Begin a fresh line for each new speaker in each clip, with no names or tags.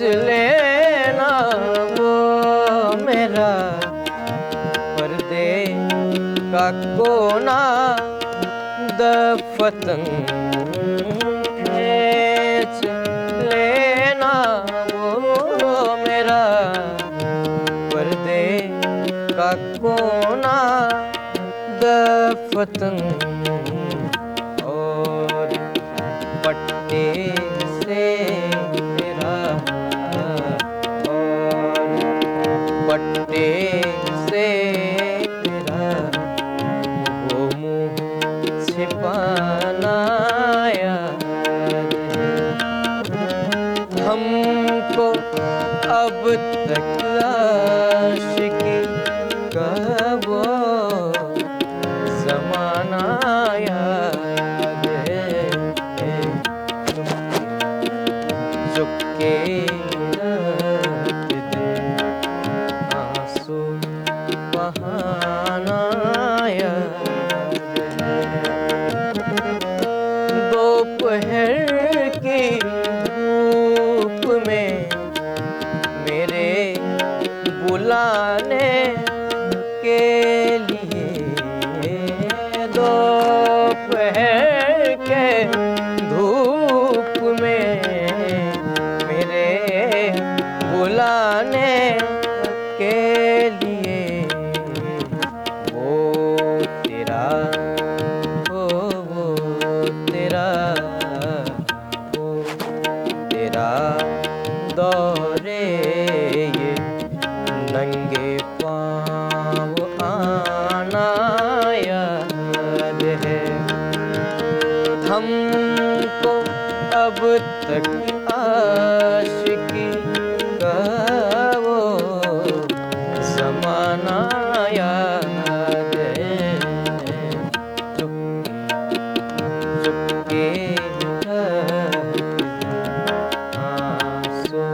लेना वो मेरा पर्दे का कोना दफतन खींच लेना वो मेरा पर्दे का कोना दफतन और पट्टे से मेरा और पट्टे से मेरा वो मुँह छिपाना याद है। हमको अब तक आशिकी का वो ज़माना याद है। चुपके रात दिन आंसू बहाना याद है। दोपहर की धूप में मेरे बुलाने के लिए दोपहर के धूप में मेरे बुलाने के लिए वो तेरा वो तेरा वो तेरा दौरे ये नंगे पाँव आना याद है। हमको अब तक आशिकी का वो ज़माना याद है। चुपके आंसू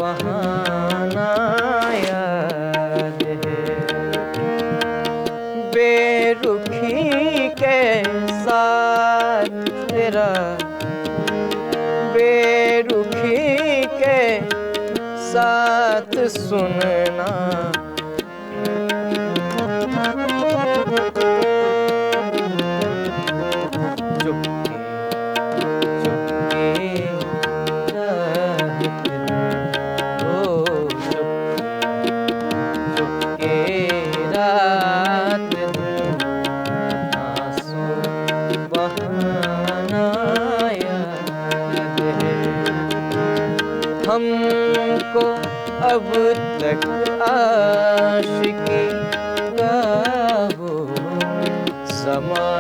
बहाना याद है। बेरुखी के साथ तेरा बेरुखी के साथ सुनना चुपके चुपके रात दिन ओ चुपके रात दिन आंसू बहाना याद है। हमको अब तक आशिकी का वो ज़माना